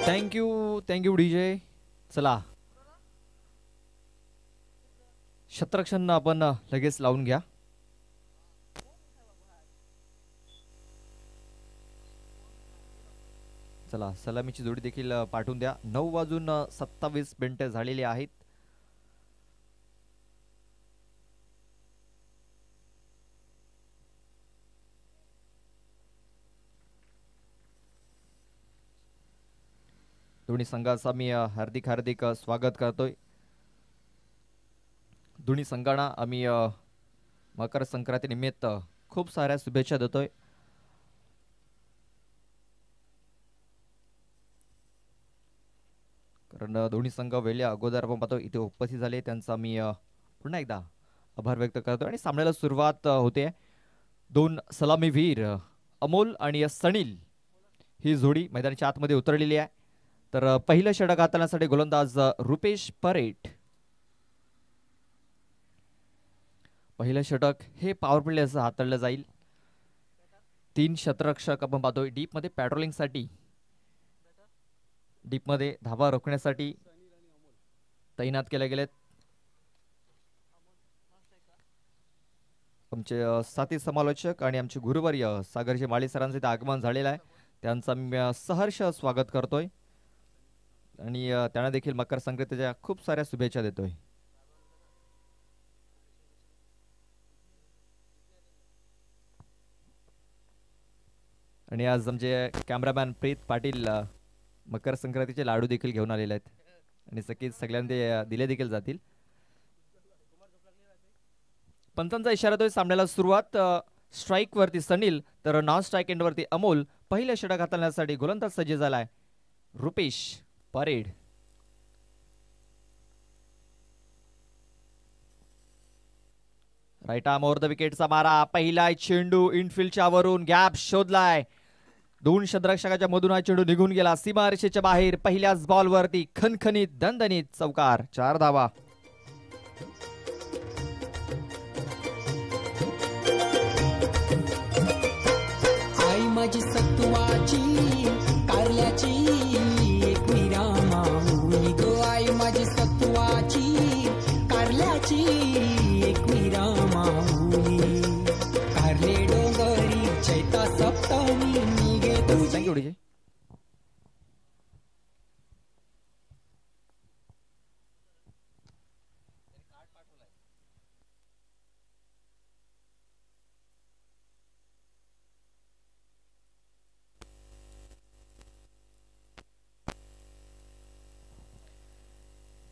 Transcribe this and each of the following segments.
Thank you DJ. चला शतरक्षण आपण लगेच लावून घ्या. चला सलामीची जोडी देखील पाठवून द्या. 9:27 झालेली आहेत. दोन्ही संघाचा मी हार्दिक स्वागत करतोय. दोन्ही संघांना आम्ही मकर संक्रांती निमित्त खूप साऱ्या शुभेच्छा देतोय. कारण दोन्ही संघ वेळेच्या अगोदर आपण पाहतो इथे उपस्थित झाले, त्यांचा मी पुन्हा एकदा आभार व्यक्त करतो. आणि सामन्याला सुरुवात होते. दोन सलामीवीर अमोल आणि सनील ही जोडी मैदानाच्या आतमध्ये उतरलेली आहे. तर पहिलं षटक हाताळण्यासाठी गोलंदाज रुपेश परेट. पहिलं षटक हे पॉवर प्ले असं हाताळलं जाईल. 3 क्षेत्ररक्षक आपण पाहतोय डीप मध्ये पॅट्रोलिंग साठी, डीप मध्ये धावा रोखण्यासाठी तैनात केले गेलेत. आमचे साथी समालोचक आणि आमचे गुरुवर्य सागरजी माळी सरांचं इथे आगमन झालेलं आहे. त्यांचा मी सहर्ष स्वागत करतोय आणि त्यांना देखील मकर संक्रांतीच्या खूप साऱ्या शुभेच्छा देतोय. आणि आज आमचे कॅमेरामॅन प्रीत पाटील मकर संक्रांतीचे लाडू देखील घेऊन आलेले आहेत आणि सगळ्यांना दिले देखील जातील. पंचांचा इशारा तो सामन्याला सुरुवात. स्ट्राईक वरती सनील तर नॉन स्ट्राईक एंड वरती अमोल. पहिलं षटक हाताळण्यासाठी गोलंदाज सज्ज झालाय रुपेश परेड. राईट आर्म ओव्हर द विकेटचा मारा. पहिला चेंडू इनफिल्डच्या वरून गॅप शोधलाय. 2 क्षेत्ररक्षकाच्या मधून हा चेंडू निघून गेला सीमारेषेच्या बाहेर. पहिल्याच बॉलवरती खणखणीत दणदणीत चौकार. 4 धावा. आई माझी सत्वाची कारल्याची एक मीरा माऊली गो. आई माझी सत्वाची कारल्याची एक मीरा माऊली. कारले डोंगरी चैता सप्तमी निघे तुझी. Thank you DJ.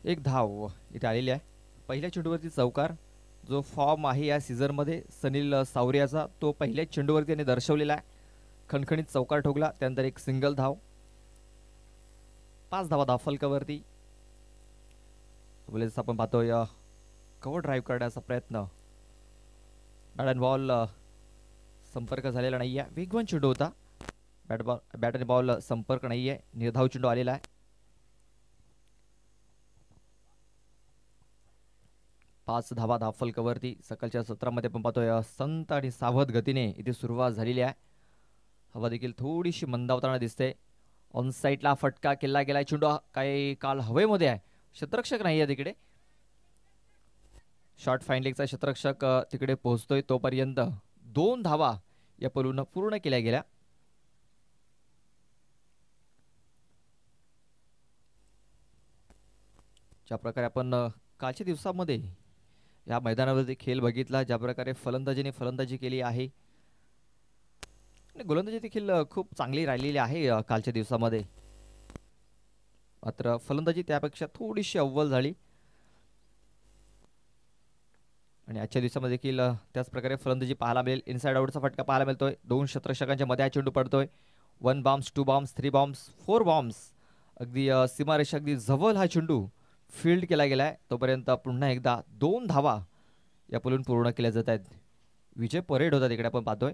एक धाव इथे आलेली आहे. पहिल्या चेंडूवरती चौकार. जो फॉर्म आहे या सीझनमध्ये सनील सावरियाचा तो पहिल्याच चेंडूवरती त्याने दर्शवलेला आहे. खणखणीत चौकार ठोकला, त्यानंतर एक सिंगल धाव. 5 धावा धावफलकावरती. आपण पाहतोय कव्हर ड्राईव्ह करण्याचा प्रयत्न. बॅट अँड बॉल संपर्क झालेला नाहीये. वेगवान चेंडू होता. बॅट अँड बॉल संपर्क नाहीये. निर्धाव चेंडू आलेला आहे. 5 धावा धावफलकावरती. सकाळच्या सत्रामध्ये आपण पाहतोय संत आणि सावध गतीने इथे सुरुवात झालेली आहे. हवा देखील थोडीशी मंदावताना दिसते. ऑन साईडला फटका केला गेलाय. चेंडू काही काल हवेमध्ये आहे. क्षेत्ररक्षक नाही आहे तिकडे. शॉर्ट फाईन लेगचा क्षेत्ररक्षक तिकडे पोहोचतोय तोपर्यंत 2 धावा या पलून पूर्ण केल्या गेल्या. ज्या प्रकारे आपण कालच्या दिवसामध्ये या मैदानावरती खेळ बघितला, ज्या प्रकारे फलंदाजीने फलंदाजी केली आहे, गोलंदाजी देखील खूप चांगली राहिलेली आहे कालच्या दिवसामध्ये. मात्र फलंदाजी त्यापेक्षा थोडीशी अव्वल झाली आणि आजच्या दिवसामध्ये देखील त्याच प्रकारे फलंदाजी पाहायला मिळेल. इनसाइड आउटचा फटका पाहायला मिळतोय. 2 क्षेत्ररक्षकांच्या मध्ये हा चेंडू पडतोय. 1 बॉम्ब्स, 2 बॉम्ब्स, 3 बॉम्ब्स, 4 बॉम्ब्स. अगदी सीमारेषा अगदी जवळ हा चेंडू फील्ड केला गेलाय. तोपर्यंत पुन्हा एकदा 2 धावा या पलून पूर्ण केल्या जात आहेत. विजय परेड होता तिकडे आपण पाहतोय.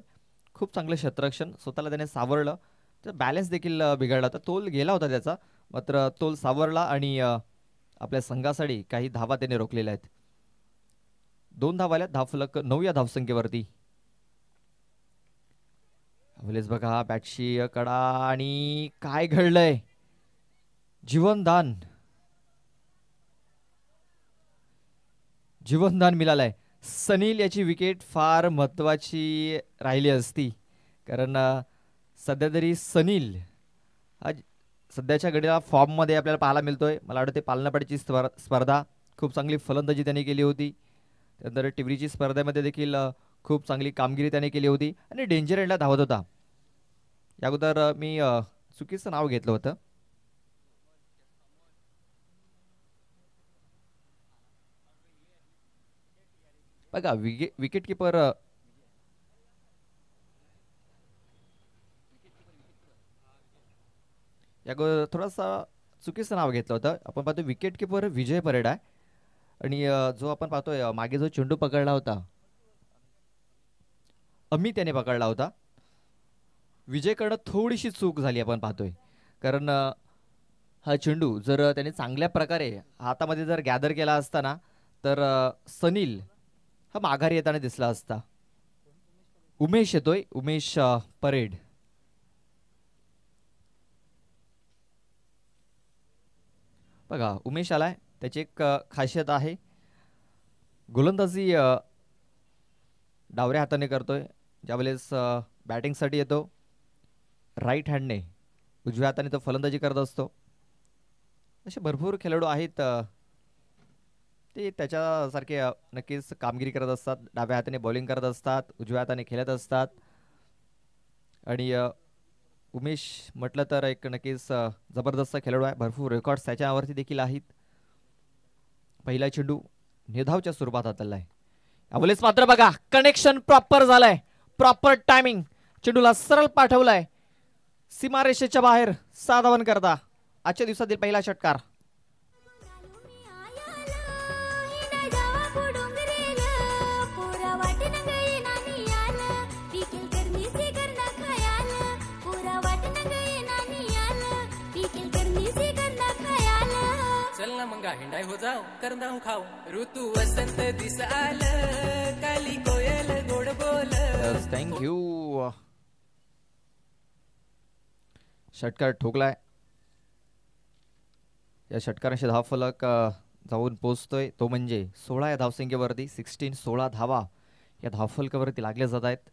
खूप चांगलं क्षेत्ररक्षण. स्वतःला त्याने सावरलं तर बॅलन्स देखील बिघडला होता. तोल गेला होता त्याचा, मात्र तोल सावरला आणि आपल्या संघासाठी काही धावा त्याने रोखलेल्या आहेत. 2 धावा आल्या. धावफलक 9 या धावसंख्येवरती. बघा बॅटशी कडा आणि काय घडलंय. जीवनदान जीवनदान मिळालंय. सनील याची विकेट फार महत्वाची राहिली असती, कारण सध्या तरी सनील हा सध्याच्या घडीला फॉर्ममध्ये आपल्याला पाहायला मिळतोय. मला वाटतं ते पालनापाडीची स्पर्धा खूप चांगली फलंदाजी त्याने केली होती. त्यानंतर टिवरीची स्पर्धेमध्ये देखील खूप चांगली कामगिरी त्याने केली होती आणि डेंजर एंडला धावत होता. या अगोदर मी चुकीचं नाव घेतलं होतं. बघा विकेट किपर या थोडासा चुकीचं नाव घेतलं होतं. आपण पाहतो विकेट किपर विजय परेड आहे आणि जो आपण पाहतोय मागे जो चेंडू पकडला होता अमित त्याने पकडला होता. विजयकडं थोडीशी चूक झाली आपण पाहतोय, कारण हा चेंडू जर त्याने चांगल्या प्रकारे हातामध्ये जर गॅदर केला असता ना, तर सनील हा माघारी येताना दिसला असता. उमेश येतोय, उमेश परेड. बघा उमेश आलाय. त्याची एक खासियत आहे, गोलंदाजी डावऱ्या हाताने करतोय. ज्यावेळेस बॅटिंगसाठी येतो राईट हँडने, उजव्या हाताने तो फलंदाजी करत असतो. असे भरपूर खेळाडू आहेत, ते त्याच्यासारखे नक्कीच कामगिरी करत असतात. डाव्या हाताने बॉलिंग करत असतात, उजव्या हाताने खेळत असतात. आणि उमेश म्हटलं तर एक नक्कीच जबरदस्त खेळाडू आहे. भरपूर रेकॉर्ड्स त्याच्यावरती देखील आहेत. पहिला चेंडू निधावच्या स्वरूपात हाताळलाय. यावेळेस मात्र बघा कनेक्शन प्रॉपर झालंय, प्रॉपर टायमिंग. चेंडूला सरळ पाठवलाय सीमारेषेच्या बाहेर. 6 धावन करता आजच्या दिवसातील पहिला षटकार. मंगा हिंडाई हो जाओ करना हूं खाओ ऋतु वसंत दिस आलं काली कोयल गोड बोल. थँक्यू. षटकार ठोकलाय. या षटकारांशी धावफलक जाऊन पोहोचतोय, तो म्हणजे 16 या धावसंख्येवरती. 16 धावा या धावफलकावरती लागल्या जात आहेत.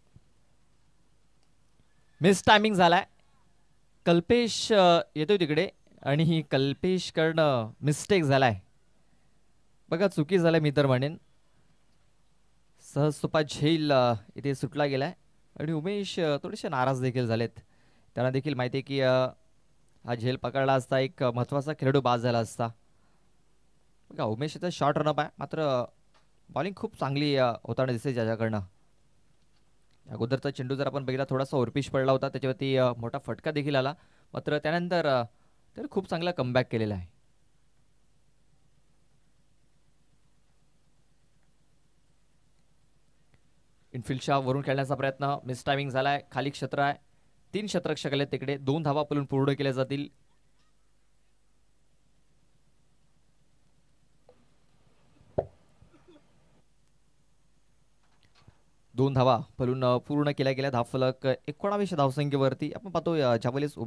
मिस टायमिंग झालाय. कल्पेश येतोय तिकडे आणि ही कल्पेश कडनं मिस्टेक झालाय. बघा चुकी झालाय मी तर म्हणेन. सहज सुपा झेल इथे सुटला गेलाय आणि उमेश थोडेसे नाराज देखील झालेत. त्यांना देखील माहिती आहे की हा झेल पकडला असता एक महत्वाचा खेळाडू बाद झाला असता. बघा उमेश इथं शॉर्ट रनअप आहे, मात्र बॉलिंग खूप चांगली होताना दिसते ज्याच्याकडनं. अगोदरचा चेंडू जर आपण बघितला थोडासा ओरपिश पडला होता, त्याच्यावरती मोठा फटका देखील आला, मात्र त्यानंतर त्याने खूप चांगला कमबॅक केलेला आहे. इनफिल्डच्या वरून खेळण्याचा प्रयत्न मिस टायमिंग झालाय. खाली क्षेत्र आहे, 3 क्षेत्ररक्षक आले तिकडे. 2 धावा पलून पूर्ण केल्या जातील. दोन धावा पलून पूर्ण केल्या गेल्या. धावफलक 19 धावसंख्येवरती. आपण पाहतो ज्यावेळेस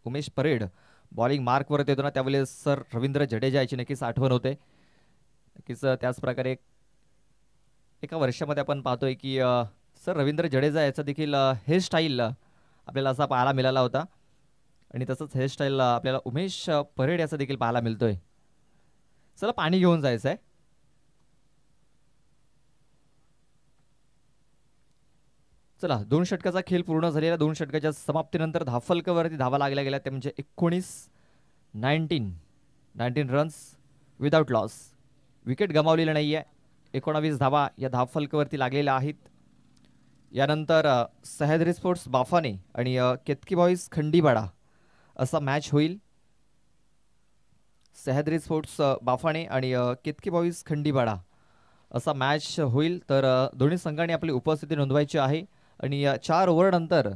उमेश परेड बॉलिंग मार्कवर येतो ना, त्यावेळेस सर रवींद्र जडेजा याची नक्कीच आठवण होते. नक्कीच त्याच प्रकारे एका वर्षामध्ये आपण पाहतोय की सर रवींद्र जडेजा याचा देखील हेअरस्टाईल आपल्याला असा पाहायला मिळाला होता आणि तसंच हेअरस्टाईल आपल्याला उमेश परेड याचा देखील पाहायला मिळतोय. चला पाणी घेऊन जायचं आहे. चला 2 षटकाचा खेळ पूर्ण झालेला. 2 षटकाच्या समाप्तीनंतर धावफलकावरती धावा लागल्या गेल्या, ते म्हणजे 19 रन्स विदाउट लॉस. विकेट गमावलेला नाही आहे. 19 धावा या धावफलकावरती लागलेल्या आहेत. यानंतर सह्याद्री स्पोर्ट्स बाफाने आणि केतकी बॉईज खंडीबाडा असा मॅच होईल. सह्याद्री स्पोर्ट्स बाफाने आणि केतकी बॉईज खंडीबाडा असा मॅच होईल. तर दोन्ही संघांनी आपली उपस्थिती नोंदवायची आहे आणि 4 ओव्हर नंतर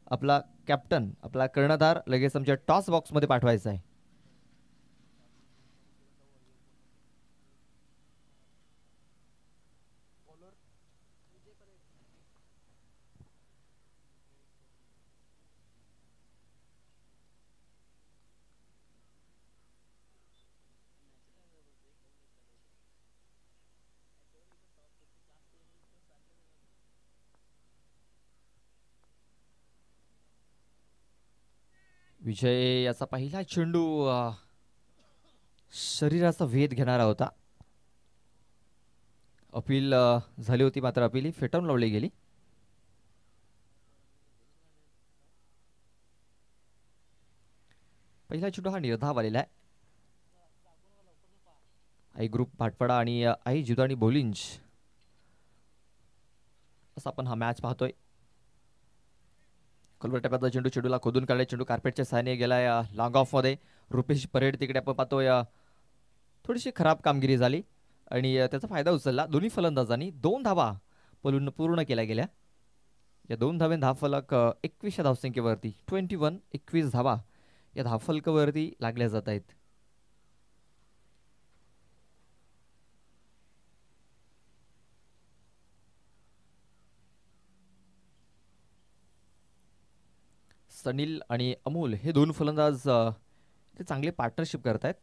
आपला कॅप्टन, आपला कर्णधार लगेच आमच्या टॉस बॉक्समध्ये पाठवायचा आहे. विजय याचा पहिला चेंडू शरीराचा वेध घेणारा होता. अपील झाली होती, मात्र अपील ही फेटाळून लावली गेली. पहिला चेंडू हा निर्धाव आलेला आहे. आई ग्रुप भाटपाडा आणि आई जुदानी बोलिंज असा आपण हा मॅच पाहतोय. खोलवर टप्प्यातला चेंडू चेंडूला खोदून काढलाय. चेंडू कार्पेटच्या सहाय्याने गेलाय लॉंग ऑफ मध्ये. रुपेश परेड तिकडे आपण पाहतोय थोडीशी खराब कामगिरी झाली आणि त्याचा फायदा उचलला. दोन्ही फलंदाजांनी 2 धावा पूर्ण केल्या गेल्या. या 2 धावे धावफलक 21 धावसंख्येवरती 21 धावा या धावफलकावरती लागल्या जात आहेत. सनील आणि अमोल हे 2 फलंदाज ते चांगले पार्टनरशिप करत आहेत.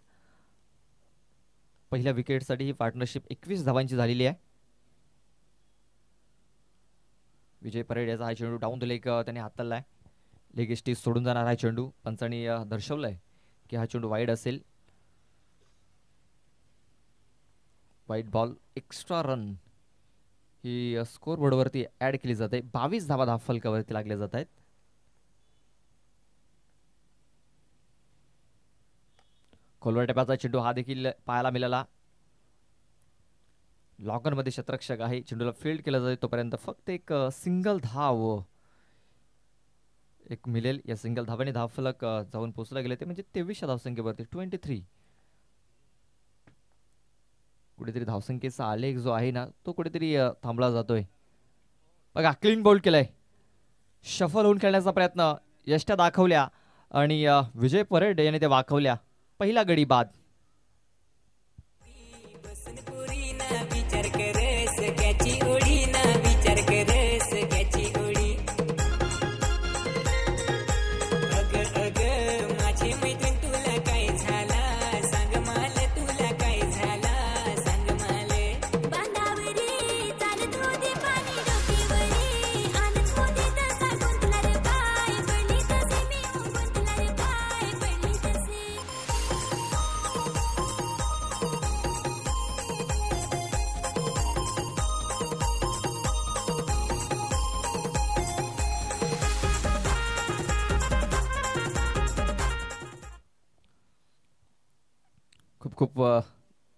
पहिल्या विकेटसाठी ही पार्टनरशिप 21 धावांची झालेली आहे. विजय परेड याचा हा चेंडू डाऊन द लेग त्याने हाताळलाय. लेग एस्टी सोडून जाणार हा चेंडू. पंचांनी दर्शवलंय की हा चेंडू वाईड असेल. Wide ball. एक्स्ट्रा रन ही स्कोर बोर्डवरती ऍड केली जाते. 22 धावा धावफलकावरती लागल्या जात आहेत. खोलवर टप्प्याचा चेंडू हा देखील पाहायला मिळाला. लॉकर मध्ये शतरक्षक आहे. चेंडूला फील्ड केला जाते तोपर्यंत फक्त एक सिंगल धाव एक मिळेल. या सिंगल धावाने धावफलक जाऊन पोहोचला गेले ते म्हणजे 23 धावसंख्येवरती 23. कुठेतरी धावसंख्येचा आलेख जो आहे ना तो कुठेतरी थांबला जातोय. बघा क्लीन बॉल केलाय. शफल होऊन खेळण्याचा प्रयत्न यष्ट्या दाखवल्या आणि विजय परेड याने ते वाकवल्या. पहिला गडी बाद. खूप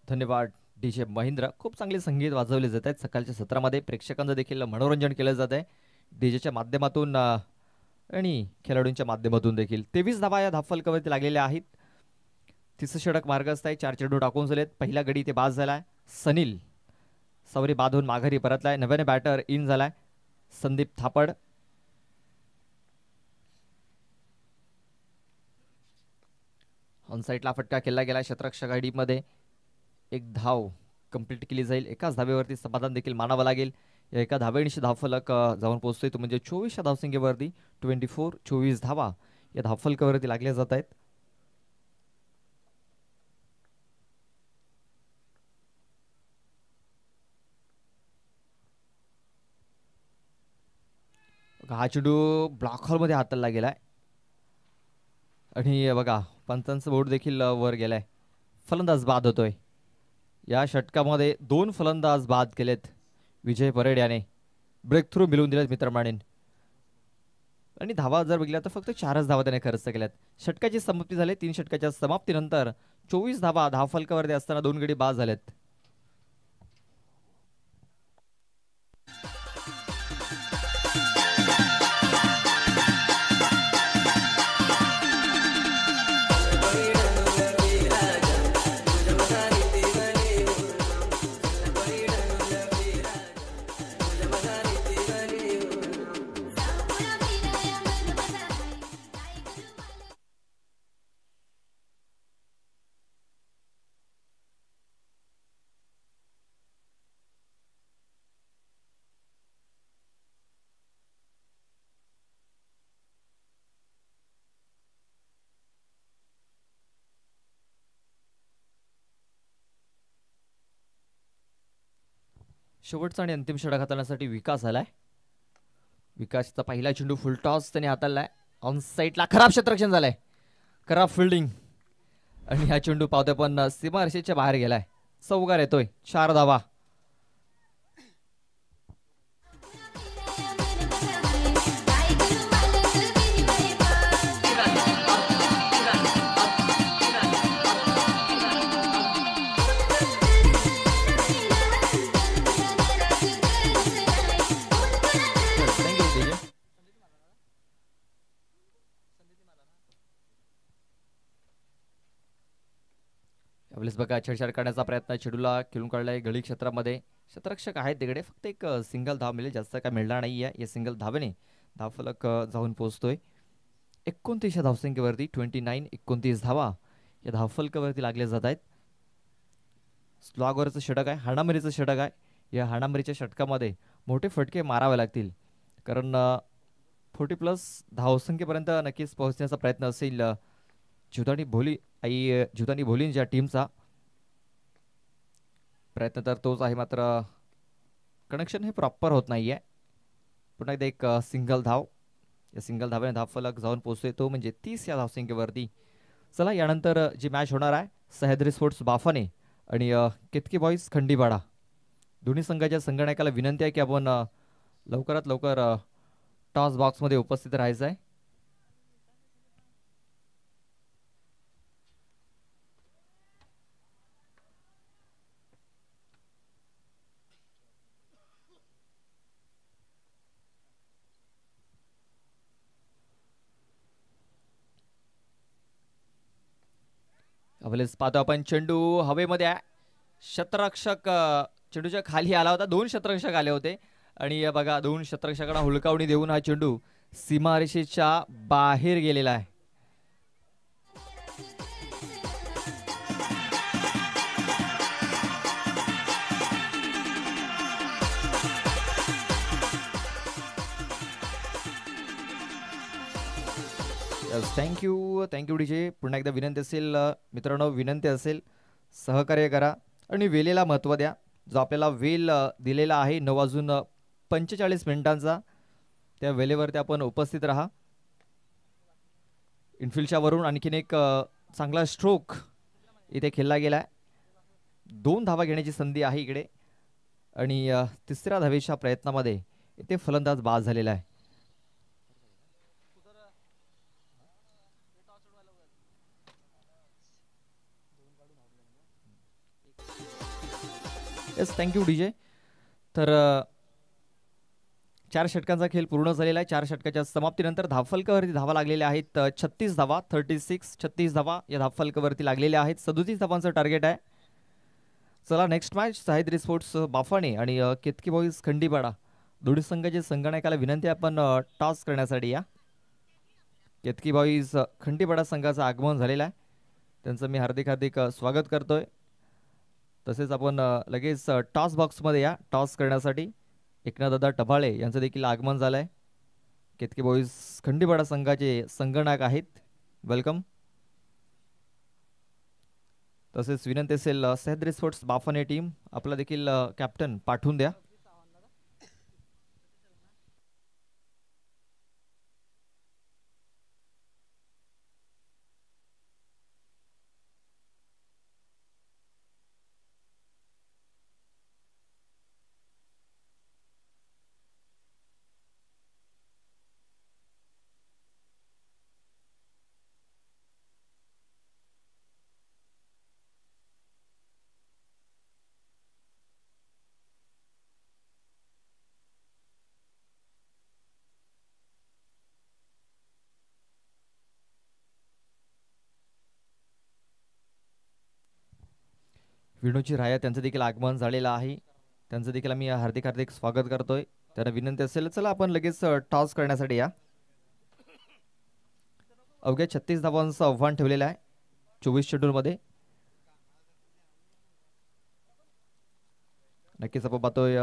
धन्यवाद डीजे महेंद्र. खूप चांगले संगीत वाजवले जात आहेत सकाळच्या सत्रामध्ये. प्रेक्षकांचं देखील मनोरंजन केलं जात आहे डीजेच्या माध्यमातून आणि खेळाडूंच्या माध्यमातून देखील. 23 धावा या धावफलकावरती लागलेल्या आहेत. तिसरं षटक मार्गस्थ आहे. 4 चेंडू टाकून झालेत. पहिला गडी ते बाद झालाय. सनील सावरी बाद होऊन माघारी परतलाय. नव्याने बॅटर इन झालाय संदीप थापड. ऑनसाईडला फटका केला गेला. शतरक्षक मध्ये 1 धाव कंप्लीट केली जाईल. एकाच धावेवरती समाधान देखील मानावं लागेल. या एका धावेनिशी धावफलक जाऊन पोहोचतोय तो म्हणजे 24 धावसंख्येवरती 24 धावा या धावफलकावरती लागल्या जात आहेत. हा चेंडू ब्लॉक हॉल मध्ये हाताळला गेलाय आणि बघा पंचांचं बोर्ड देखील वर गेलाय. फलंदाज बाद होतोय. या षटकामध्ये 2 फलंदाज बाद केलेत विजय परेड याने. ब्रेक थ्रू मिळवून दिलेत मित्रमंडळींनी आणि धावा जर बघितल्या तर फक्त 4च धावा त्याने खर्च केल्यात. षटकाची समाप्ती झाली. 3 षटकाच्या समाप्तीनंतर 24 धावा धावफलकावरती असताना 2 गडी बाद झालेत. शेवटचा आणि अंतिम षटक हाताळण्यासाठी विकास आलाय. विकासचा पहिला चेंडू फुल टॉस त्याने हाताळलाय. ऑन साईडला खराब क्षेत्ररक्षण झालंय. करा फिल्डिंग आणि हा चेंडू पावतोय पण सीमारेषेच्या बाहेर गेलाय. चौकार येतोय, 4 धावा. यावेळेस बघा छेडछाड करण्याचा प्रयत्न चेडूला खेळून काढलाय गळी क्षेत्रामध्ये. क्षेत्ररक्षक आहेत तिकडे, फक्त एक सिंगल धाव मिळेल, जास्त काय मिळणार नाहीये. या सिंगल धावेने धावफलक जाऊन पोहोचतोय 29 या धावसंख्येवरती. 29 धावा या धावफलकावरती लागले जात आहेत. स्लॉगवरचं षटक आहे, हाणामारीचं षटक आहे. या हाणामारीच्या षटकामध्ये मोठे फटके मारावे लागतील, कारण 40+ धावसंख्येपर्यंत नक्कीच पोहोचण्याचा प्रयत्न असेल जुदानी भोलींच्या टीमचा. प्रयत्न तर तोच आहे, मात्र कनेक्शन हे प्रॉपर होत नाहीये. पुन्हा एकदा एक सिंगल धाव. या सिंगल धाव्याने धावफलक जाऊन पोहोचतोय तो म्हणजे 30 या धावसंख्येवरती. चला यानंतर जी मॅच होणार आहे सह्याद्री स्पोर्ट्स बाफाने आणि केतकी बॉईज खंडीपाडा. दोन्ही संघाच्या संगणकाला विनंती आहे की आपण लवकरात लवकर टॉस बॉक्समध्ये उपस्थित राहायचं आहे. यावेळेस पाहतो आपण चेंडू हवेमध्ये आहे. क्षेत्ररक्षक चेंडूच्या खाली आला होता, 2 क्षेत्ररक्षक आले होते आणि बघा 2 क्षेत्ररक्षकांना हुलकावणी देऊन हा चेंडू सीमारेषेच्या बाहेर गेलेला आहे. Thank you DJ. पुन्हा एकदा विनंती असेल मित्रांनो, विनंती असेल सहकार्य करा आणि वेळेला महत्त्व द्या. जो आपल्याला वेळ दिलेला आहे 9:45 त्या वेळेवरती आपण उपस्थित राहा. इनफिल्डच्या वरून आणखीन एक चांगला स्ट्रोक इथे खेळला गेला आहे. 2 धावा घेण्याची संधी आहे इकडे आणि तिसऱ्या धावेच्या प्रयत्नामध्ये इथे फलंदाज बाद झालेला आहे. Yes, thank you DJ. तर 4 षटकांचा खेळ पूर्ण झालेला आहे. 4 षटकाच्या समाप्तीनंतर धावफलकावरती धावा लागलेल्या आहेत 36 धावा. 36 धावा या धावफलकावरती लागलेल्या आहेत. 37 धावांचं टार्गेट आहे. चला नेक्स्ट मॅच सह्याद्री स्पोर्ट्स बाफाणे आणि केतकी बॉईज खंडीपाडा. दोन्ही संघाचे संगणकाला विनंती आपण टॉस करण्यासाठी या. केतकी बॉईज खंडीपाडा संघाचं आगमन झालेलं आहे, त्यांचं मी हार्दिक स्वागत करतोय. तसेच आपण लगेच टॉस बॉक्समध्ये या टॉस करण्यासाठी. एकनाथदादा टभाळे यांचं देखील आगमन झालं आहे. केतकी बॉईज खंडीपाडा संघाचे संगणक आहेत, वेलकम. तसेच विनंती असेल सह्याद्री स्पोर्ट्स बाफाने टीम आपला देखील कॅप्टन पाठवून द्या. विनोदजी राया त्यांचं देखील आगमन झालेलं आहे, त्यांचं देखील आम्ही हार्दिक स्वागत करतोय. त्यांना विनंती असेल चला आपण लगेच टॉस करण्यासाठी या. अवघ्या 36 धावांचं आव्हान ठेवलेलं आहे 24 शेड्यूलमध्ये. नक्कीच आपण पाहतोय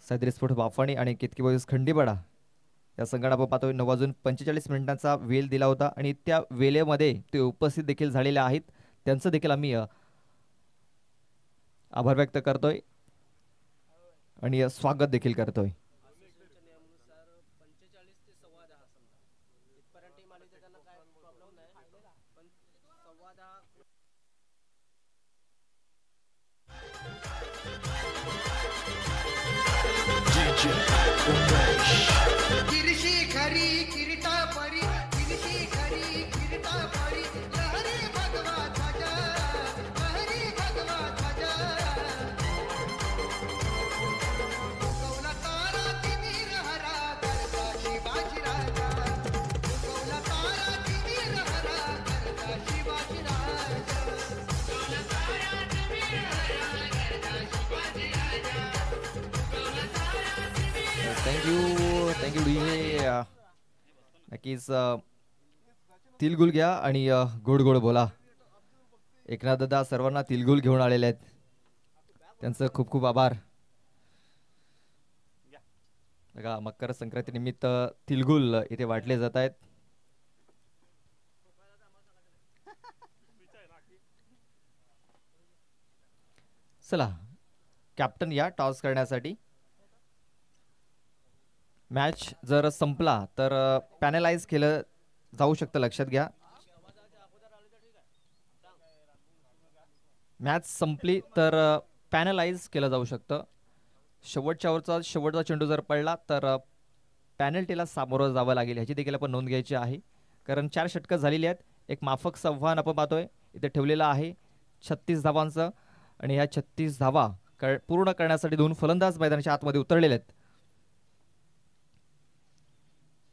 सह्याद्री स्पोर्ट्स बाफाणे आणि केतकी बॉईज खंडीपाडा या संघाला आपण पाहतोय 9:45 वेळ दिला होता आणि त्या वेळेमध्ये ते उपस्थित देखील झालेले आहेत. त्यांचं देखील आम्ही आभार व्यक्त करतोय आणि स्वागत देखील करतोय. Thank you DJ. नक्कीच तिलगुल घ्या आणि गोड गोड बोला. एकनाथ दादा सर्वांना तिलगुल घेऊन आलेले आहेत, त्यांचं खूप खूप आभार. बघा मकर संक्रांती निमित्त तिलगुल इथे वाटले जात आहेत. चला कॅप्टन या टॉस करण्यासाठी. मॅच जर संपला तर पॅनलाइज केलं जाऊ शकतं, लक्षात घ्या. मॅच संपली तर पॅनलाइज केलं जाऊ शकतं. शेवटचा चेंडू जर पडला तर पॅनल्टीला सामोरं जावं लागेल, ह्याची देखील आपण नोंद घ्यायची आहे. कारण 4 षटकं झालेली आहेत. एक माफक आव्हान आपण पाहतोय इथे ठेवलेलं आहे 36 धावांचं. आणि ह्या 36 धावा पूर्ण करण्यासाठी 2 फलंदाज मैदानाच्या आतमध्ये उतरलेले आहेत.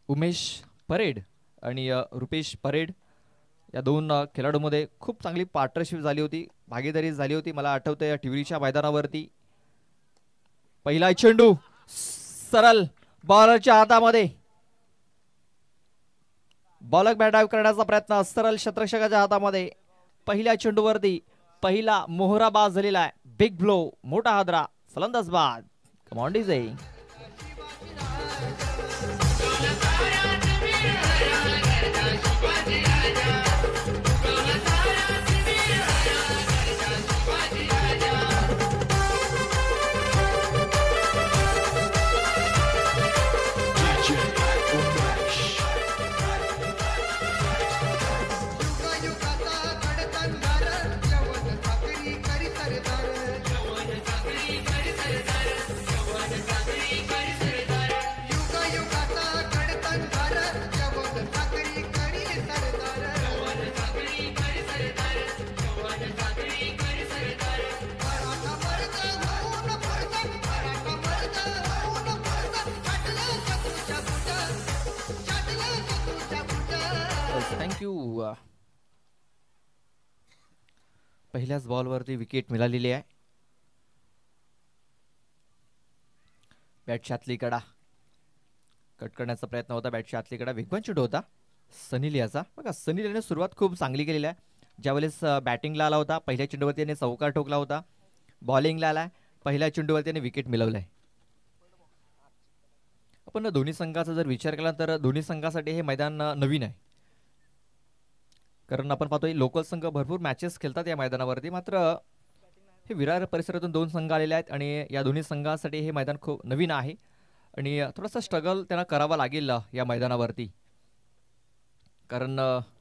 उमेश परेड आणि रुपेश परेड या 2 खेळाडूंमध्ये खूप चांगली पार्टनरशिप झाली होती, भागीदारी झाली होती. मला आठवतं या टिवरीच्या मैदानावरती पहिला चेंडू सरळ बॉलरच्या हातामध्ये. बॉलर बॅट ड्राईव्ह करण्याचा प्रयत्न सरळ क्षेत्ररक्षकाच्या हातामध्ये. पहिल्या चेंडूवरती पहिला मोहरा बाद झालेला आहे. बिग ब्लो, मोठा हादरा, फलंदाज बाद. Come on DJ. थँक्यू. पहिल्याच बॉलवरती विकेट मिळालेली आहे. बॅटच्या आतली कडा कट करण्याचा प्रयत्न होता. बॅटच्या आतली कडा वेगवान चेंडू होता सनी लियाचा. बघा सनी लियाने सुरुवात खूप चांगली केलेली आहे. ज्यावेळेस बॅटिंगला आला होता पहिल्या चेंडूवरती त्याने चौकार ठोकला होता. बॉलिंगला आलाय पहिल्या चेंडूवरती त्याने विकेट मिळवलाय. आपण दोन्ही संघाचा जर विचार केला तर दोन्ही संघासाठी हे मैदान नवीन आहे. कारण आपण पाहतोय लोकल संघ भरपूर मॅचेस खेळतात या मैदानावरती. मात्र हे विरार परिसरातून 2 संघ आलेले आहेत आणि या दोन्ही संघांसाठी हे मैदान खूप नवीन आहे आणि थोडासा स्ट्रगल त्यांना करावा लागेल या मैदानावरती. कारण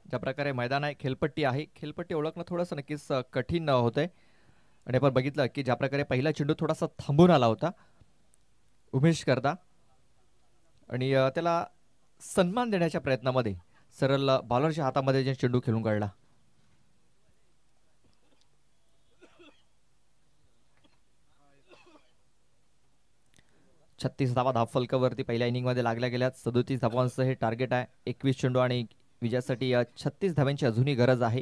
ज्या प्रकारे मैदान आहे, खेळपट्टी आहे, खेळपट्टी ओळखणं थोडंसं नक्कीच कठीण होतंय. आणि आपण बघितलं की ज्या प्रकारे पहिला चेंडू थोडासा थांबून आला होता उमेश करता आणि त्याला सन्मान देण्याच्या प्रयत्नामध्ये सरळ बॉलरच्या हातामध्ये जे चेंडू खेळून काढला. छत्तीस धावा धावफलकावरती पहिल्या इनिंगमध्ये लागल्या गेल्यात. 37 धावांचं हे टार्गेट आहे. 21 चेंडू आणि विजयासाठी 36 धाव्यांची अजूनही गरज आहे.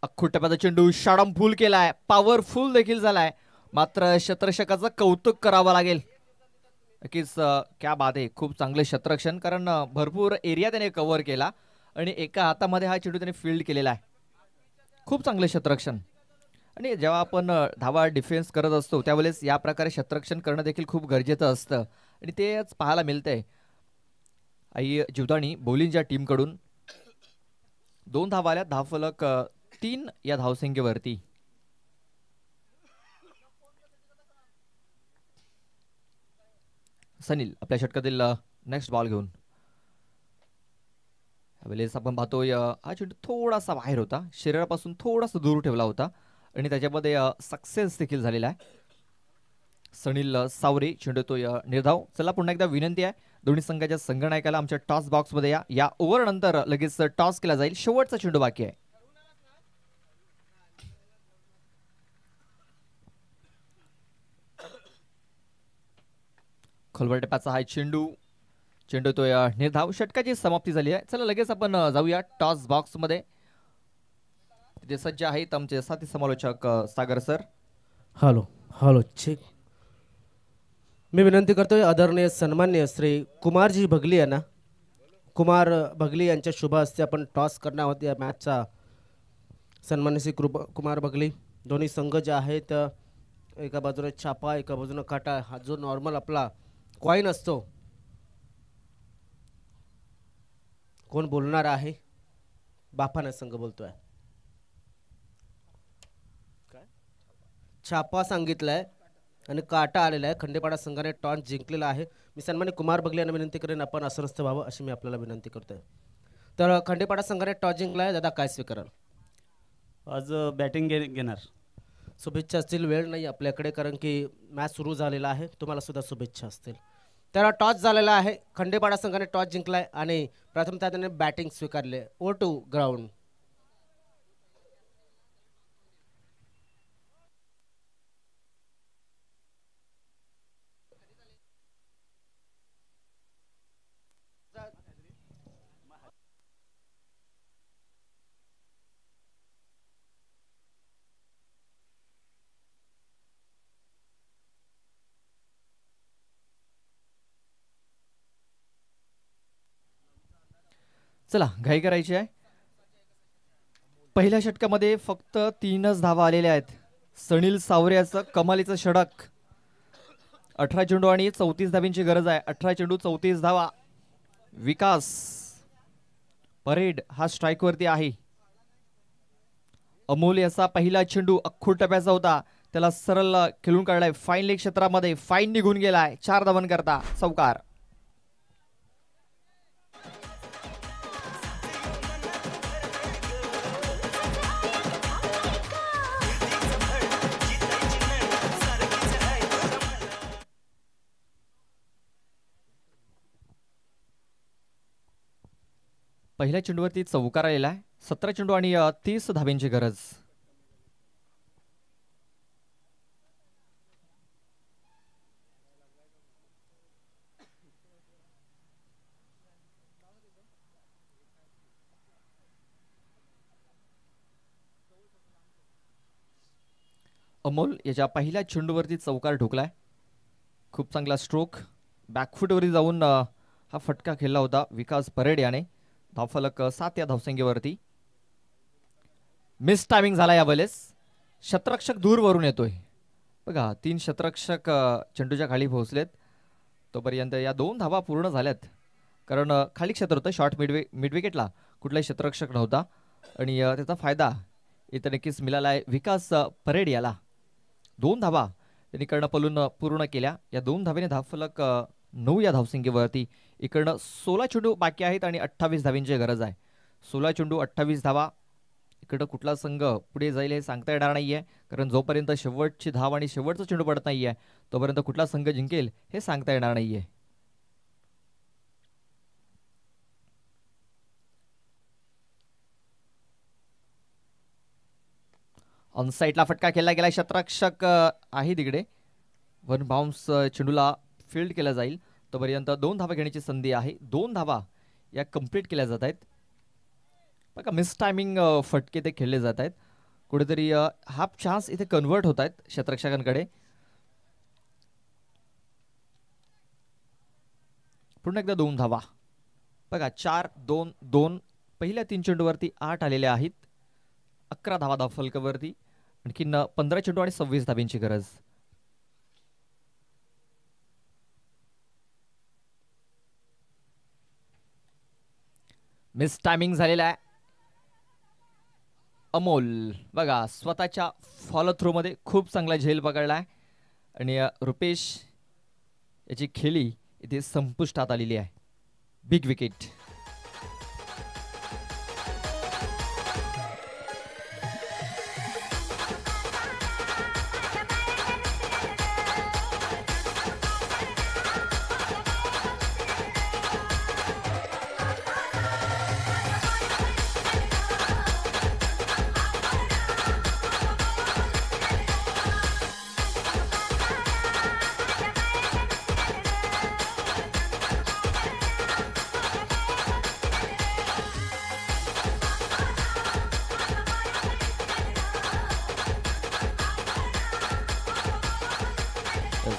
अख्खू टप्प्याचा चेंडू शाडम फुल केलाय, पॉवरफुल देखील झालाय. मात्र क्षेत्ररक्षकाचं कौतुक करावं लागेल. नक्कीच क्या बात आहे, खूप चांगले क्षेत्ररक्षण. कारण भरपूर एरिया त्याने कव्हर केला आणि एका हातामध्ये हा चेंडू त्याने फील्ड केलेला आहे. खूप चांगले क्षेत्ररक्षण. आणि जेव्हा आपण धावा डिफेन्स करत असतो त्यावेळेस या प्रकारे क्षेत्ररक्षण करणं देखील खूप गरजेचं असतं आणि तेच पाहायला मिळतंय. आई जीवदानी बॉलिंगच्या टीमकडून 2 धावा आल्या. धावफलक 3 या धावसंख्येवरती. सनील आपल्या षटकातील नेक्स्ट बॉल घेऊन. यावेळेस आपण पाहतोय हा चेंडू थोडासा बाहेर होता, शरीरापासून थोडासा दूर ठेवला होता आणि त्याच्यामध्ये सक्सेस देखील झालेला आहे. सनील सावरे चेंडू तो निर्धाव. चला पुन्हा एकदा विनंती आहे दोन्ही संघाच्या संघनायकाला आमच्या टॉस बॉक्समध्ये या ओव्हर नंतर लगेच टॉस केला जाईल. शेवटचा चेंडू बाकी आहे. खोलवर टप्प्याचा हा चेंडू तो निर्धाव. षटकाची समाप्ती झाली आहे. चला लगेच आपण जाऊया टॉस बॉक्स मध्ये. तिथे सज्ज आहेत आमचे साथी समालोचक सागर सर. Hello check. मी विनंती करतोय आदरणीय सन्मान्य श्री कुमारजी भगली यांना, कुमार भगली यांच्या शुभ हस्ते आपण टॉस करणार आहोत या मॅचचा. सन्मान्य श्री कुमार भगली, दोन्ही संघ जे आहेत एका बाजूने छापा एका बाजूने काटा, हा जो नॉर्मल आपला कॉईन असतो. कोण बोलणार आहे? बापाने संघ बोलतोय. छापा सांगितलाय आणि काटा आलेला आहे. खंडेपाडा संघाने टॉस जिंकलेला आहे. मी सन्मान्य कुमार बगले यांना विनंती करेन आपण अस्वस्थ व्हावं अशी मी आपल्याला विनंती करतोय. तर खंडेपाडा संघाने टॉस जिंकलाय. दादा काय स्वीकाराल? आज बॅटिंग घेणार. शुभेच्छा असतील. वेळ नाही आपल्याकडे कारण की मॅच सुरू झालेला आहे. तुम्हाला सुद्धा शुभेच्छा असतील. तर टॉस झालेला आहे. खंडेपाडा संघाने टॉस जिंकलाय आणि प्रथमतः त्याने बॅटिंग स्वीकारले. Oh to ground. चला घाई करायची आहे. पहिल्या षटकामध्ये फक्त 3च धावा आलेल्या आहेत. सनील सावऱ्याचं कमालीचं षटक. 18 चेंडू आणि 34 धावींची गरज आहे. 18 चेंडू 34 धावा. विकास परेड हा स्ट्राईक वरती आहे. अमोल याचा पहिला चेंडू अख्खूड टप्प्याचा होता, त्याला सरळ खेळून काढलाय. फाईन लेग क्षेत्रामध्ये फाईन निघून गेलाय. 4 धावन करता चौकार. पहिल्या चेंडूवरती चौकार आलेला आहे. 17 चेंडू आणि 30 धाब्यांची गरज. अमोल याच्या पहिल्या चेंडूवरती चौकार ठोकलाय. खूप चांगला स्ट्रोक. बॅकफुटवरती जाऊन हा फटका खेळला होता विकास परेड याने. धावफलक 7 या धावसंख्येवरती. मिस टायमिंग झाला या वेळेस. शतरक्षक दूरवरून येतोय बघा. 3 शतरक्षक चेंडूच्या खाली पोहोचलेत. तोपर्यंत या 2 धावा पूर्ण झाल्यात कारण खाली क्षेत्र होतं. शॉर्ट मिड विकेटला कुठलाही शतरक्षक नव्हता आणि त्याचा फायदा इथं नक्कीच मिळाला आहे विकास परेड याला. 2 धावा त्यांनी करणं पूर्ण केल्या. या 2 धावेने धावफलक 9 या धावसंख्येवरती. इकडनं 16 चेंडू बाकी आहेत आणि 28 धावींची गरज आहे. 16 चेंडू 28 धावा. इकडं कुठला संघ पुढे जाईल हे सांगता येणार नाहीये कारण जोपर्यंत शेवटची धाव आणि शेवटचा चेंडू पडत नाहीये तोपर्यंत कुठला संघ जिंकेल हे सांगता येणार नाहीये. ऑनसाईडला फटका खेळला गेला. शतरक्षक आहे तिकडे. 1 बाउन्स चेंडूला फील्ड केला जाईल. तोपर्यंत 2 धावा घेण्याची संधी आहे. 2 धावा या कंप्लीट केल्या जात आहेत बघा. मिस टायमिंग फटके ते खेळले जात आहेत. कुठेतरी हाफ चान्स इथे कन्वर्ट होत आहेत शतरक्षकांकडे. पुन्हा एकदा 2 धावा बघा. 4-2-2. पहिल्या 3 चेंडूवरती 8 आलेल्या आहेत. 11 धावा धावफलकावरती. आणखीन 15 चेंडू आणि 26 धाब्यांची गरज. मिस टायमिंग झालेला आहे. अमोल बघा स्वतःच्या फॉलो थ्रो मध्ये खूप चांगला झेल पकडलाय आणि रुपेश याची खेळी इथे संपुष्टात आलेली आहे. Big wicket.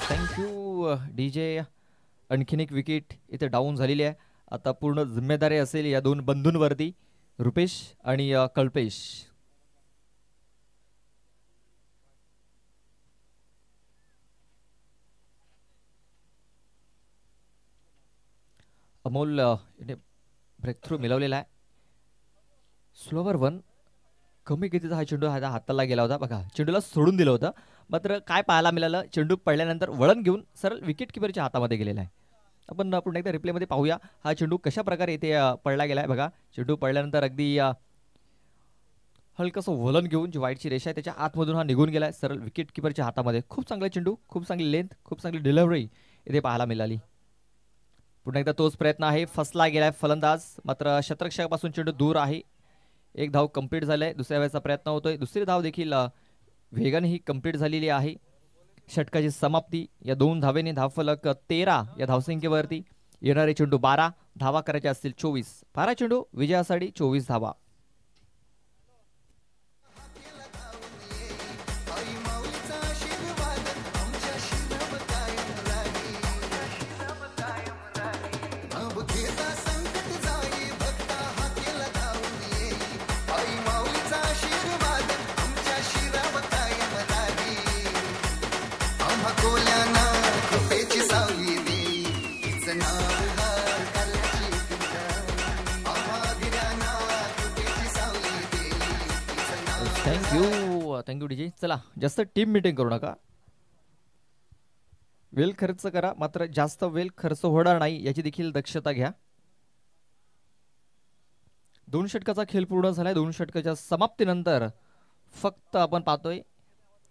Thank you thank you DJ. आणखीन एक विकेट इथे डाऊन झालेली आहे. आता पूर्ण जिम्मेदारी असेल या दोन बंधूंवरती, रुपेश आणि कल्पेश. अमोल ब्रेक थ्रू मिळवलेला आहे. स्लोवर वन, कमी गतीचा हा चेंडू हाताला गेला होता. बघा, चेंडूला सोडून दिलं होतं, मात्र काय पाहायला मिळालं, चेंडू पडल्यानंतर वळण घेऊन सरळ विकेट किपरच्या हातामध्ये गेलेला आहे. आपण पुन्हा एकदा रिप्लेमध्ये पाहूया हा चेंडू कशा प्रकारे इथे पडला गेला आहे. बघा, चेंडू पडल्यानंतर अगदी हलकंसं वळण घेऊन जी वाईटची रेषा आहे त्याच्या आतमधून हा निघून गेला आहे सरळ विकेट किपरच्या हातामध्ये. खूप चांगला चेंडू, खूप चांगली लेंथ, खूप चांगली डिलिव्हरी इथे पाहायला मिळाली. पुन्हा एकदा तोच प्रयत्न आहे, फसला गेलाय फलंदाज, मात्र शतरक्षकापासून चेंडू दूर आहे. एक धाव कंप्लीट झालाय, दुसऱ्या वेळेचा प्रयत्न होतोय. दुसरी धाव देखील वेगाने ही कंप्लीट झालेली आहे. षटकाची समाप्ती या 2 धावेने धावफलक 13 या धावसंख्येवरती. येणारे चेंडू 12, धावा करायच्या असतील 24. 12 चेंडू विजयासाठी 24 धावा. Thank you DJ. चला, जास्त टीम मीटिंग करू नका, वेळ खर्च करा, मात्र जास्त वेळ खर्च होणार नाही याची देखील दक्षता घ्या. 2 षटकाचा खेळ पूर्ण झालाय. 2 षटकाच्या समाप्तीनंतर फक्त आपण पाहतोय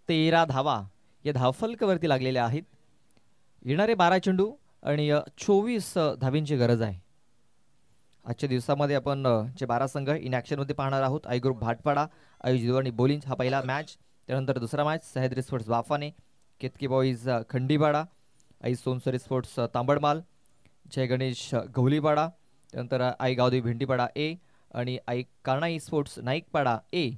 13 धावा या धावफलकावरती लागलेल्या आहेत. येणारे 12 चेंडू आणि 24 धावींची गरज आहे. आजच्या दिवसामध्ये आपण जे 12 संघ इन ॲक्शनमध्ये पाहणार आहोत. आय ग्रुप भाटपाडा, आई जिवाणी बोलिंज हा पहिला मॅच. त्यानंतर दुसरा match Sahyadri sports Vafane, Ketaki boys Khandipada, Aai Sonsari sports Tambadmal, Jai Ganesh Gawlipada, त्यानंतर आई गावदेवी भेंडीपाडा ए आणि आई काणाई स्पोर्ट्स नाईकपाडा ए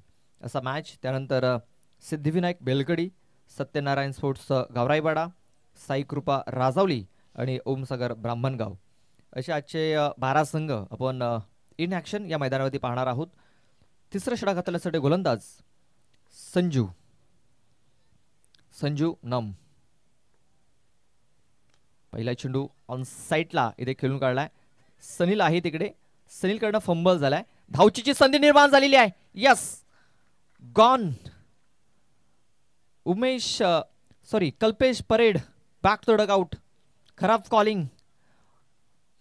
असा मॅच. त्यानंतर सिद्धिविनायक बेलकडी, सत्यनारायण स्पोर्ट्स गावराईपाडा, साई कृपा राजावली आणि ओमसागर ब्राह्मणगाव असे आजचे 12 संघ आपण इन ॲक्शन या मैदानावरती पाहणार आहोत. तिसरा षटक हाताळण्यासाठी गोलंदाज संजू नम. पहिला चेंडू ऑन साईटला इथे खेळून काढलाय. सनील आहे तिकडे, सनीलकडनं फंबल झालाय. धावचीची संधी निर्माण झालेली आहे. Yes, gone. Kalpesh Parad back to dugout. खराब कॉलिंग.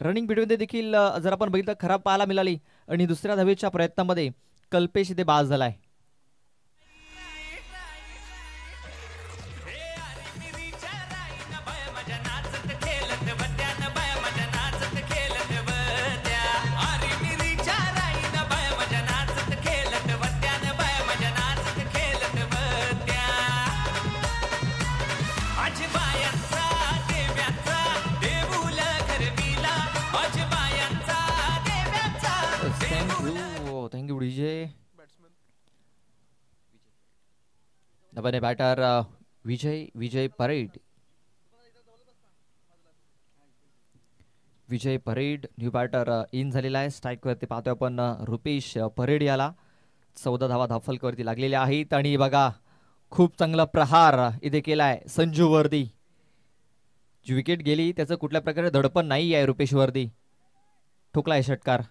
रनिंग बिटवीन देखील जर आपण बघितलं खराब पाहायला मिळाली आणि दुसऱ्या धावेच्या प्रयत्नामध्ये कल्पेश इथे बाद झालाय. Thank you DJ. नवीन batter Vijay Parad. New batter in झालेला आहे. स्ट्राईक वरती पाहतोय आपण रुपेश परेड याला. 14 धावा धावफलकावरती लागलेल्या आहेत आणि बघा खूप चांगला प्रहार इथे केलाय संजू वर्दी. जी विकेट गेली त्याचं कुठल्या प्रकारे दडपण नाही आहे रुपेश वर्दी. ठोकलाय षटकार.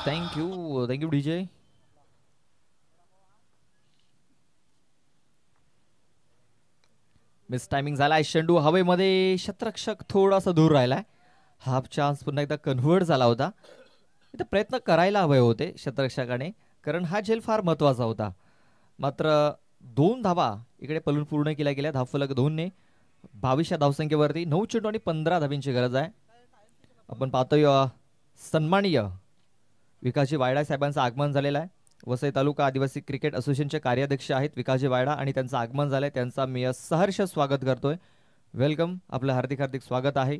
Thank you DJ. मिस टायमिंग झालाय. चेंडू हवेमध्ये, शतरक्षक थोडासा दूर राहिलाय. हाफ चान्स पुन्हा एकदा कन्व्हर्ट झाला होता. इथे प्रयत्न करायला हवे होते शतरक्षकाने, कारण हा झेल फार महत्वाचा होता. मात्र 2 धावा इकडे पलून पूर्ण केल्या गेल्या. धावफलक 2 ने 22 या धावसंख्येवरती. 9 चेंडू आणि 15 धावींची गरज आहे. आपण पाहतोय सन्माननीय विकासजी वायडा साहेबांचं आगमन झालेलं आहे. वसई तालुका आदिवासी क्रिकेट असोसिएशनचे कार्याध्यक्ष आहेत विकासजी वायडा आणि त्यांचं आगमन झालंय. त्यांचा मी सहर्ष स्वागत करतोय. वेलकम, आपलं हार्दिक हार्दिक स्वागत आहे.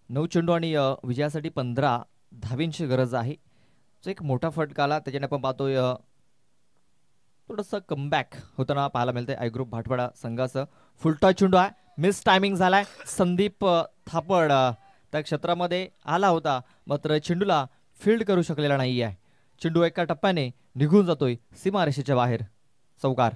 नऊ चेंडू आणि विजयासाठी 15 धावींची गरज आहे. जो एक मोठा फटका आला त्याच्याने आपण पाहतोय थोडंसं कमबॅक होताना पाहायला मिळतंय आय ग्रुप भाटवाडा संघाचं. फुलटा चेंडू आहे, मिस टायमिंग झालाय. संदीप थापड त्या क्षेत्रामध्ये आला होता मात्र चेंडूला फील्ड करू शकलेला नाही आहे. चेंडू एका टप्प्याने निघून जातोय सीमारेषेच्या बाहेर. चौकार.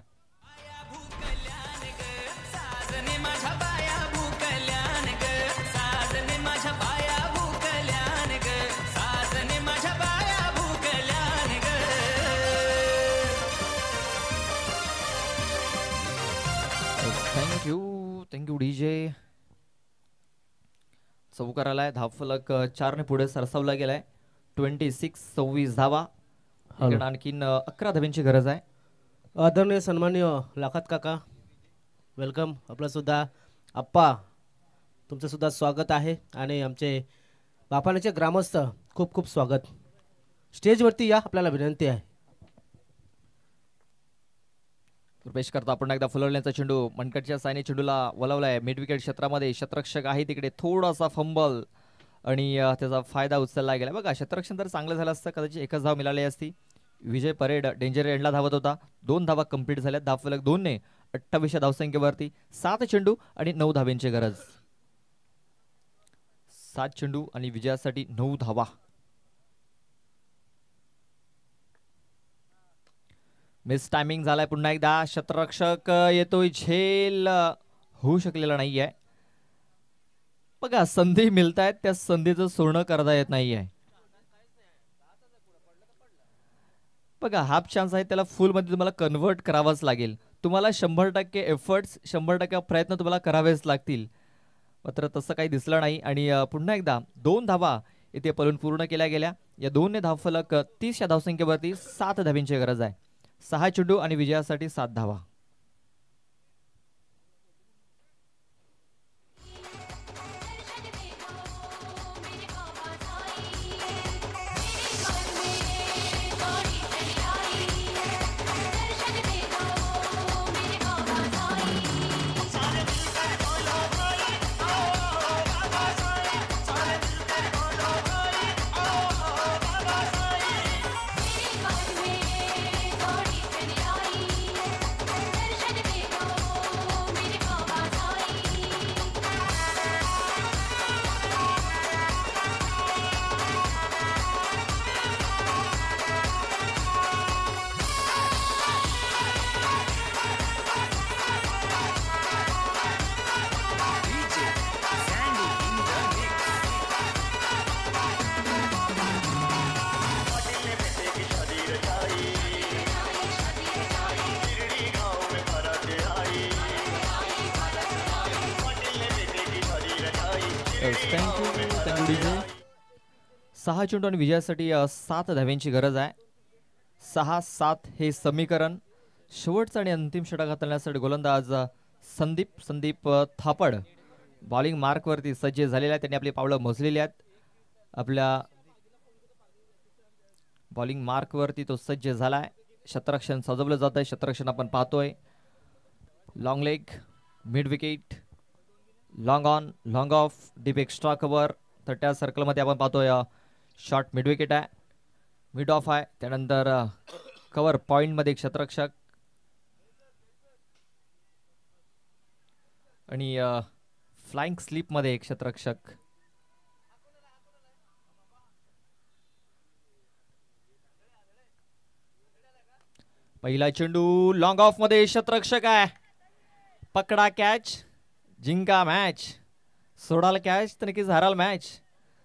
Thank you DJ. चौकार आलाय. धावफलक 4 ने पुढे सरसावला गेलाय. 26 धावा. आणखीन 11 धाव्यांची गरज आहे. आदरणीय सन्माननीय लाखात काका, वेलकम. आपलं सुद्धा आप्पा, तुमचं सुद्धा स्वागत आहे. आणि आमचे बापाण्याचे ग्रामस्थ खूप खूप स्वागत. स्टेजवरती या, आपल्याला विनंती आहे. प्रवेश करता आपण एकदा फुलवण्याचा चेंडू मनकटच्या साईने चेंडूला वळवलाय मिड विकेट क्षेत्रामध्ये. शतरक्षक आहे तिकडे, थोडासा फंबल आणि त्याचा फायदा उचलला गेला. बघा, शतरक्षण तर चांगलं झालं असतं, कदाचित एकच धाव मिळाली असती. विजय परेड डेंजर एंडला धावत होता. 2 धावा कंप्लीट झाल्या. धावफलक 2 ने 28 धावसंख्येवरती. 7 चेंडू आणि 9 धाव्यांची गरज. 7 चेंडू आणि विजयासाठी 9 धावा. मिस टायमिंग झालाय पुन्हा एकदा. शतरक्षक येतोय, झेल होऊ शकलेला नाहीये. बघा, संधी मिळतायत, त्या संधीचं सोनं करता येत नाहीये. बघा, हाफ चान्स आहे, त्याला फुल मध्ये तुम्हाला कन्वर्ट करावंच लागेल. तुम्हाला 100% एफर्ट्स, 100% प्रयत्न तुम्हाला करावेच लागतील. मात्र तसं काही दिसलं नाही. आणि पुन्हा एकदा 2 धावा इथे पळून पूर्ण केल्या गेल्या. या 2 ने धावफलक 30 या धावसंख्येवरती 7 धाव्यांची गरज आहे. 6 चेंडू आणि विजयासाठी 7 धावा. Thank you DJ. 6 चेंडू आणि विजयासाठी 7 धाव्यांची गरज आहे. 6-7 हे समीकरण. शेवटचा आणि अंतिम षटक हाताळण्यासाठी गोलंदाज संदीप थापड बॉलिंग मार्कवरती सज्ज झालेला आहे. त्यांनी आपली पावलं मोजलेली आहेत. आपल्या बॉलिंग मार्कवरती तो सज्ज झालाय. शतरक्षण सजवलं जात आहे. शतरक्षण आपण पाहतोय. Long leg, mid wicket, long on, long of, deep extra cover. तर त्या सर्कलमध्ये आपण पाहतोय शॉर्ट मिड विकेट आहे, मिड ऑफ आहे. त्यानंतर कव्हर पॉइंटमध्ये एक शतरक्षक आणि फ्लाइंग स्लीपमध्ये एक शतरक्षक. पहिला चेंडू लॉंग ऑफ मध्ये शतरक्षक आहे. पकडा कॅच, जिंका मॅच. सोडाल कॅच तर नक्कीच हाराल मॅच.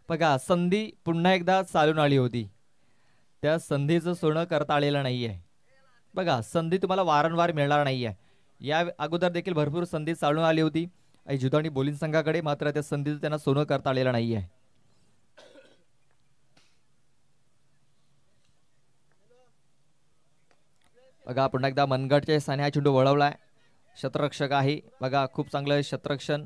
बघा, संधी पुन्हा एकदा चालून आली होती. त्या संधीचं सोनं करता आलेलं नाही आहे. बघा, संधी तुम्हाला वारंवार मिळणार नाही आहे. या अगोदर देखील भरपूर संधी चालून आली होती जुदानी बोलिंग संघाकडे, मात्र त्या संधीचं त्यांना सोनं करता आलेलं नाही आहे. बघा, पुन्हा एकदा मनगटच्या स्थानी हा चेंडू वळवलाय. शतरक्षक आहे. बघा, खूप चांगलं शतरक्षण.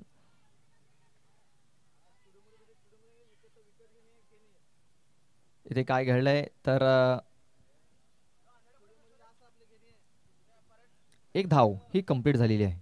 इथे काय घडलंय तर एक धाव ही कंप्लीट झालेली आहे.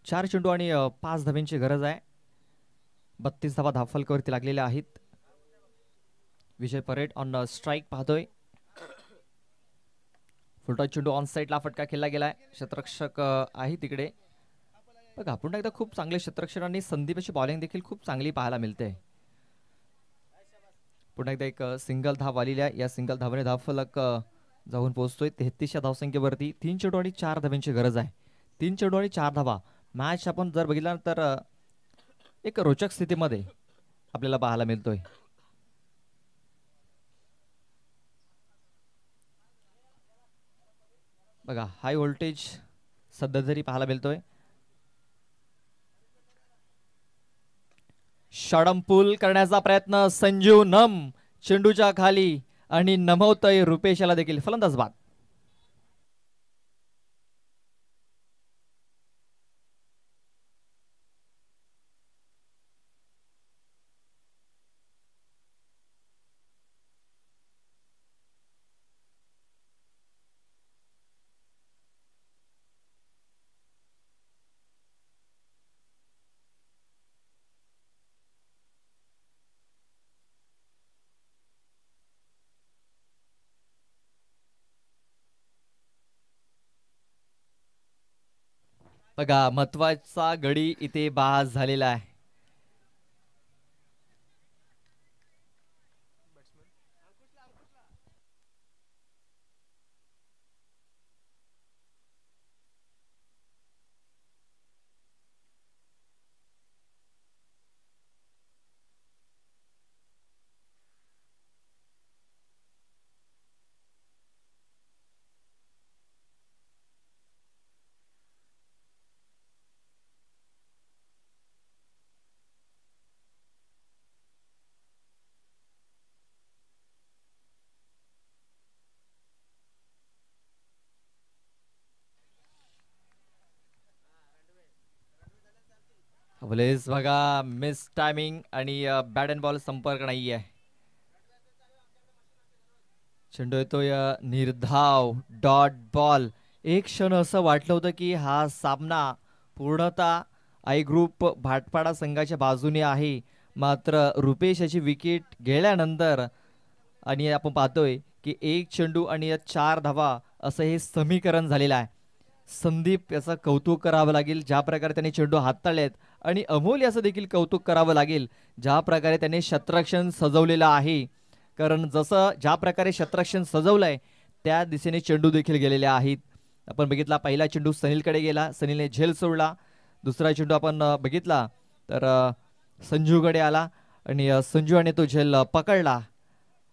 चार चेंडू आणि 5 धाब्यांची गरज आहे. 32 धावा धावफलकावरती लागलेल्या आहेत. विजय परेड ऑन स्ट्राईक पाहतोय. फुलटॉस चेंडू ऑन साईडला फटका खेळला गेलाय. क्षेत्ररक्षक आहे तिकडे. बघा पुन्हा एकदा खूप चांगले क्षेत्ररक्षक आणि संदीपची बॉलिंग देखील खूप चांगली पाहायला मिळते. पुन्हा एकदा एक सिंगल धाव आलेली आहे. या सिंगल धावाने धावफलक जाऊन पोहोचतोय 33 धावसंख्येवरती. 3 चेंडू आणि 4 धाब्यांची गरज आहे. 3 चेंडू आणि 4 धावा. मॅच आपण जर बघितला तर एक रोचक स्थितीमध्ये आपल्याला पाहायला मिळतोय. बघा हाय व्होल्टेज सध्या तरी पाहायला मिळतोय. षडंपूल करण्याचा प्रयत्न संजू नम चेंडूच्या खाली आणि नमवतोय रुपेश याला देखील. फलंदाज बाद. बघा महत्वाचा गडी इथे बाद झालेला आहे. अवलेस बघा मिस टायमिंग आणि बॅट अँड बॉल संपर्क नाही आहे. चेंडू येतोय निर्धाव डॉट बॉल. एक क्षण असं वाटलं होतं की हा सामना पूर्णतः आय ग्रुप भाटपाडा संघाच्या बाजूने आहे. मात्र रुपेश याची विकेट गेल्यानंतर आणि आपण पाहतोय की 1 चेंडू आणि 4 धावा असं हे समीकरण झालेलं आहे. संदीप याचं कौतुक करावं लागेल ज्या प्रकारे त्यांनी चेंडू हाताळलेत आणि अमोल याचं देखील कौतुक करावं लागेल ज्या प्रकारे त्यांनी क्षेत्ररक्षण सजवलेलं आहे. कारण जसं ज्या प्रकारे क्षेत्ररक्षण सजवलंय त्या दिशेने चेंडू देखील गेलेले आहेत. आपण बघितला पहिला चेंडू सनीलकडे गेला, सनीलने झेल सोडला. दुसरा चेंडू आपण बघितला तर संजूकडे आला आणि संजूने तो झेल पकडला.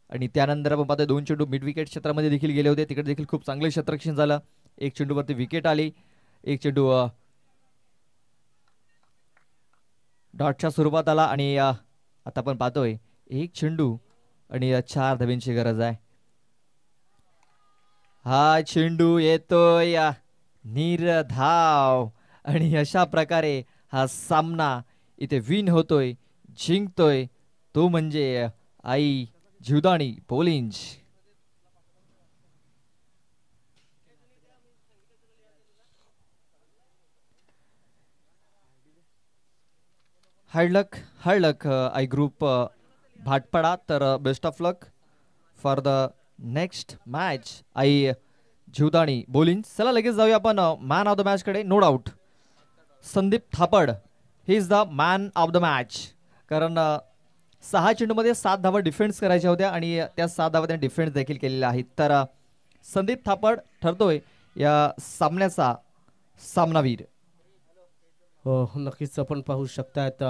आणि त्यानंतर आपण पाहतोय 2 चेंडू मिड विकेट क्षेत्रामध्ये देखील गेले होते. तिकडे देखील खूप चांगले क्षेत्ररक्षण झालं. 1 चेंडूवरती विकेट आली. 1 चेंडू डॉटच्या स्वरूपात आला आणि आता आपण पाहतोय 1 चेंडू आणि 4 धाब्यांची गरज आहे. हा चेंडू येतोय निर्धाव आणि अशा प्रकारे हा सामना इथे विन होतोय, जिंकतोय तो म्हणजे Aai Jivdani Bolinj. Hard luck Aai group Bhatpada. तर best of luck for the next match Aai Jivdani Bolinj. चला लगेच जाऊया आपण मॅन ऑफ द मॅच कडे. No doubt Sandeep Thapad he is the man of the match. कारण 6 चेंडूमध्ये 7 धावा डिफेन्स करायच्या होत्या आणि त्या 7 धावा त्यांनी डिफेन्स देखील केलेल्या आहेत. तर संदीप थापड ठरतोय या सामन्याचा सामनावीर. हो नक्कीच आपण पाहू शकतात